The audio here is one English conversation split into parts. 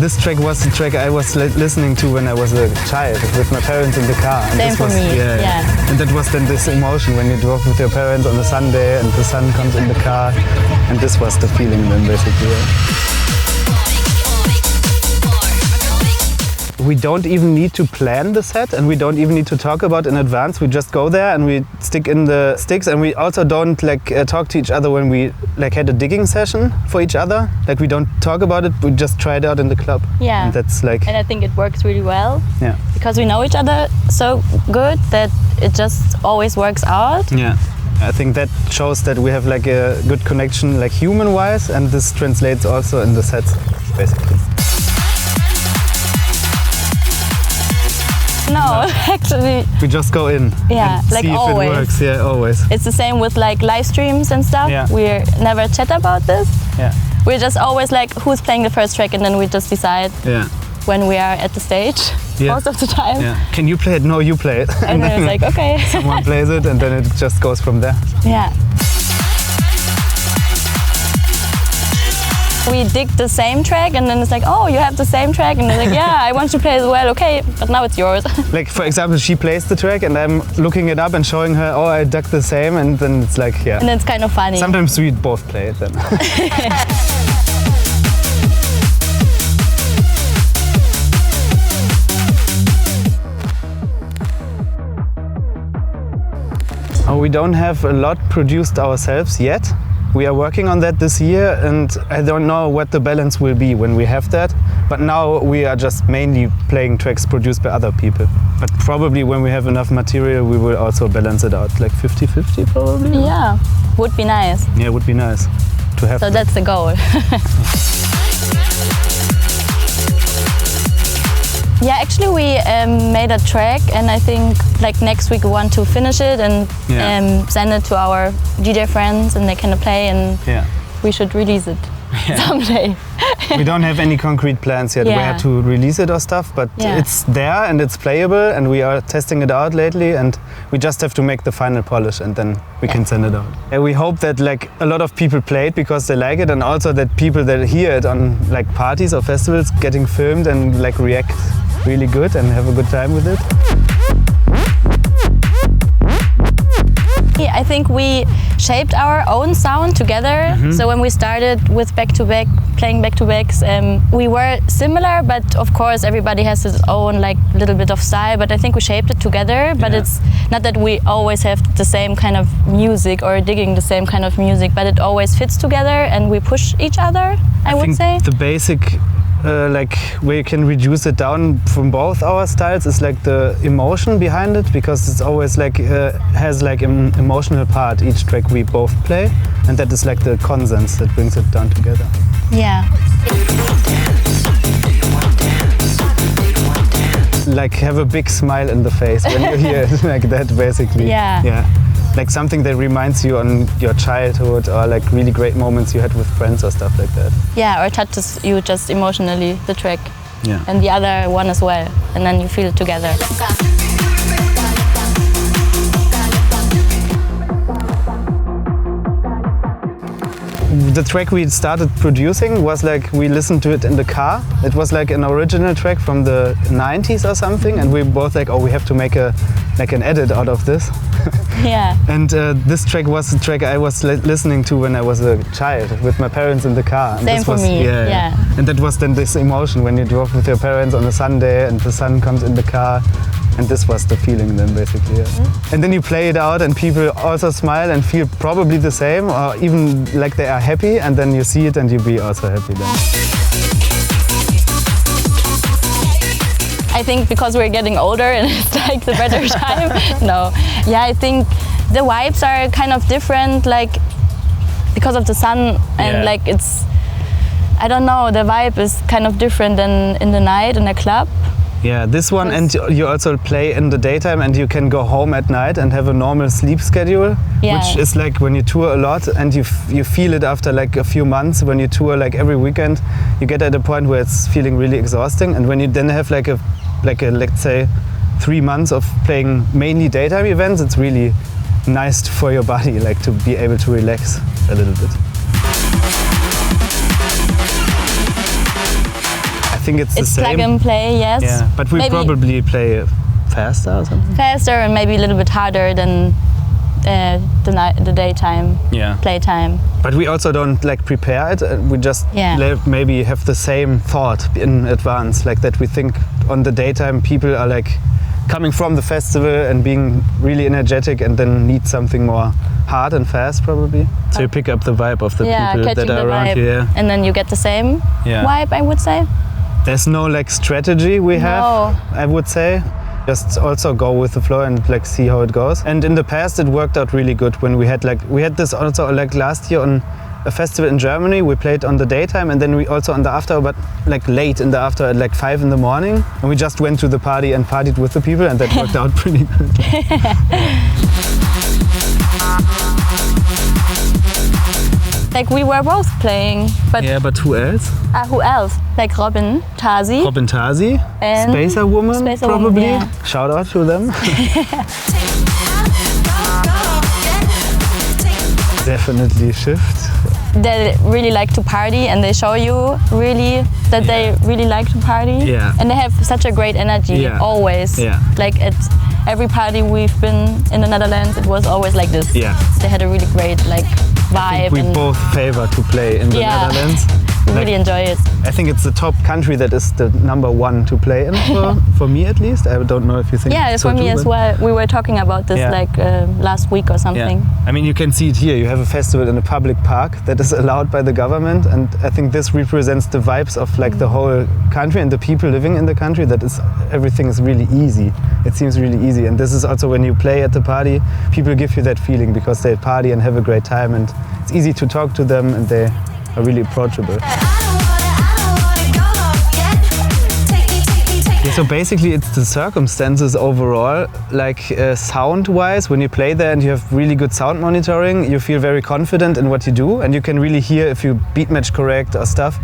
This track was the track I was listening to when I was a child with my parents in the car. And Same this for was, me, yeah. And that was then this emotion when you drove with your parents on a Sunday and the sun comes in the car. And this was the feeling then basically. We don't even need to plan the set and we don't even need to talk about it in advance. We just go there and we stick in the sticks, and we also don't talk to each other when we had a digging session for each other. Like, we don't talk about it, we just try it out in the club. Yeah. And that's And I think it works really well. Yeah. Because we know each other so good that it just always works out. Yeah. I think that shows that we have a good connection human-wise, and this translates also in the sets basically. No, actually. We just go in. Yeah, and see always. If it works. Yeah, always. It's the same with live streams and stuff. Yeah. We never chat about this. Yeah. We're just always who's playing the first track, and then we just decide when we are at the stage. Yeah. Most of the time. Yeah. Can you play it? No, you play it. And then it's okay. Someone plays it, and then it just goes from there. Yeah. We dig the same track, and then it's oh, you have the same track, and they're yeah, I want to play as well. Okay, but now it's yours. For example, she plays the track, and I'm looking it up and showing her, oh, I dug the same, and then it's yeah. And it's kind of funny. Sometimes we both play it then. We don't have a lot produced ourselves yet. We are working on that this year, and I don't know what the balance will be when we have that. But now we are just mainly playing tracks produced by other people. But probably when we have enough material, we will also balance it out, 50-50 probably. Yeah, would be nice. Yeah, it would be nice to have. So that's the goal. Yeah, actually we made a track, and I think next week we want to finish it and send it to our DJ friends, and they can play, and we should release it someday. We don't have any concrete plans yet where to release it or stuff, but it's there and it's playable, and we are testing it out lately, and we just have to make the final polish, and then we can send it out. And we hope that a lot of people play it because they like it, and also that people that hear it on parties or festivals getting filmed and react really good and have a good time with it. I think we shaped our own sound together. Mm-hmm. So when we started with playing back-to-backs, we were similar, but of course everybody has his own little bit of style. But I think we shaped it together. But it's not that we always have the same kind of music or digging the same kind of music, but it always fits together, and we push each other, I would say. The basic where you can reduce it down from both our styles is the emotion behind it, because it's always has an emotional part each track we both play, and that is the consens that brings it down together. Yeah. Have a big smile in the face when you hear it that basically. Yeah. Yeah. Something that reminds you on your childhood, or really great moments you had with friends or stuff like that. Yeah, or touches you just emotionally, the track. Yeah. And the other one as well, and then you feel it together. The track we started producing was we listened to it in the car. It was an original track from the 90s or something, and we both oh, we have to make an edit out of this. Yeah. And this track was the track I was listening to when I was a child with my parents in the car. And Same for me. Yeah. And that was then this emotion when you drove with your parents on a Sunday and the sun comes in the car. And this was the feeling then basically. Yeah. Mm-hmm. And then you play it out and people also smile and feel probably the same, or even they are happy, and then you see it and you be also happy then. I think because we're getting older and it's the better time. No. Yeah, I think the vibes are kind of different, because of the sun, and it's, I don't know, the vibe is kind of different than in the night in a club. Yeah, this one, and you also play in the daytime, and you can go home at night and have a normal sleep schedule, which is when you tour a lot, and you feel it after a few months when you tour every weekend. You get at a point where it's feeling really exhausting, and when you then have a let's say 3 months of playing mainly daytime events, it's really nice for your body, to be able to relax a little bit. I think it's the same. It's plug and play, yes. Yeah, but we probably play faster or something. Faster and maybe a little bit harder than the daytime playtime. But we also don't like prepare it. We just maybe have the same thought in advance, like that we think on the daytime people are like coming from the festival and being really energetic and then need something more hard and fast probably. So you pick up the vibe of the people that are around you. Yeah. And then you get the same vibe, I would say. There's no like strategy we have, I would say. Just also go with the flow and like see how it goes. And in the past it worked out really good when we had this also like last year on a festival in Germany. We played on the daytime and then we also on the after, but like late in the after at like 5 in the morning. And we just went to the party and partied with the people and that worked out pretty good. Like we were both playing, but who else? Who else? Like Robin Tasi. Robin Tasi, and Spacer Woman, probably. Yeah. Shout out to them. Definitely Shift. They really like to party and they show you really that they really like to party. Yeah. And they have such a great energy always. Yeah. Like at every party we've been in the Netherlands, it was always like this. Yeah. They had a really great like vibe. We both favor to play in the Netherlands. We really enjoy it. I think it's the top country that is the #1 to play in for me at least. I don't know if you think so for me as well. We were talking about this like last week or something. Yeah. I mean, you can see it here. You have a festival in a public park that is allowed by the government, and I think this represents the vibes of like the whole country and the people living in the country. That is, everything is really easy. It seems really easy, and this is also when you play at the party, people give you that feeling because they party and have a great time, and it's easy to talk to them, and they are really approachable. Yeah, so basically it's the circumstances overall, like sound-wise, when you play there and you have really good sound monitoring, you feel very confident in what you do and you can really hear if you beat match correct or stuff.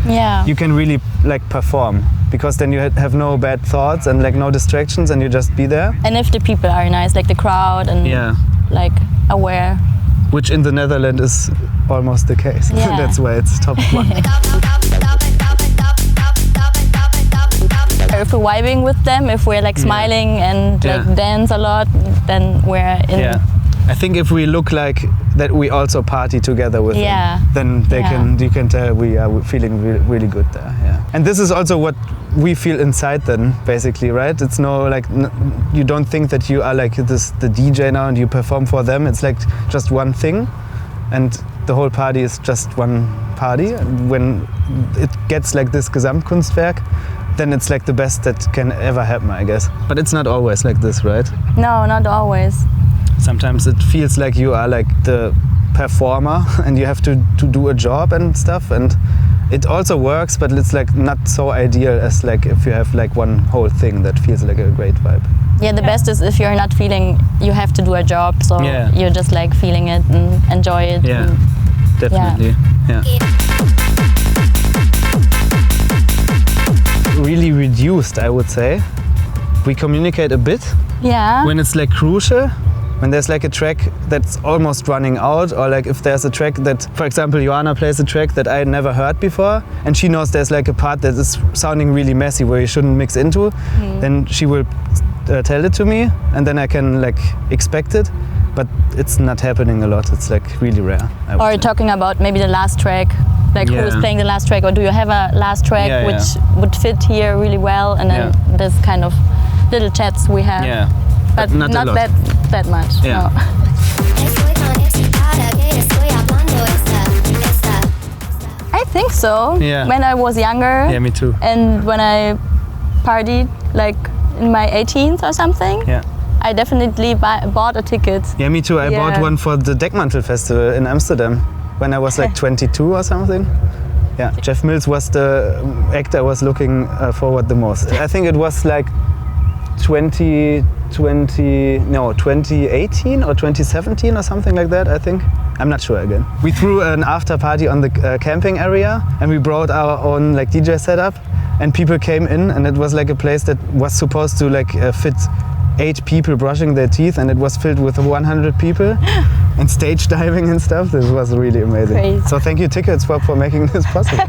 Yeah. You can really like perform because then you have no bad thoughts and like no distractions and you just be there. And if the people are nice, like the crowd and like aware. Which in the Netherlands is almost the case. Yeah. That's why it's top 1. If we're vibing with them, if we're like smiling and like dance a lot, then we're in. Yeah. I think if we look like that we also party together with them, then you can tell we are feeling really good there. Yeah. And this is also what we feel inside then, basically, right? It's you don't think that you are like the DJ now and you perform for them. It's like just one thing, and the whole party is just one party. And when it gets like this Gesamtkunstwerk, then it's like the best that can ever happen, I guess. But it's not always like this, right? No, not always. Sometimes it feels like you are like the performer and you have to do a job and stuff, and it also works, but it's like not so ideal as like if you have like one whole thing that feels like a great vibe. Yeah, the best is if you're not feeling you have to do a job, so you're just like feeling it and enjoy it. Yeah, definitely. Yeah. Really reduced, I would say. We communicate a bit. Yeah. When it's like crucial. When there's like a track that's almost running out, or like if there's a track that, for example, Joanna plays a track that I had never heard before, and she knows there's like a part that is sounding really messy where you shouldn't mix into, then she will tell it to me, and then I can like expect it, but it's not happening a lot. It's like really rare. Or talking about maybe the last track, like who is playing the last track, or do you have a last track which would fit here really well, and then this kind of little chats we have. Yeah. But not that much. Yeah. No. I think so. Yeah. When I was younger. Yeah, me too. And when I partied like in my 18th or something. Yeah. I definitely bought a ticket. Yeah, me too. I bought one for the Deckmantel Festival in Amsterdam when I was like 22 or something. Yeah. Jeff Mills was the act I was looking forward the most. I think it was like 2018 or 2017 or something like that, I think. I'm not sure again. We threw an after party on the camping area and we brought our own like DJ setup and people came in, and it was like a place that was supposed to like fit 8 people brushing their teeth, and it was filled with 100 people and stage diving and stuff. This was really amazing. Crazy. So thank you TicketSwap for making this possible.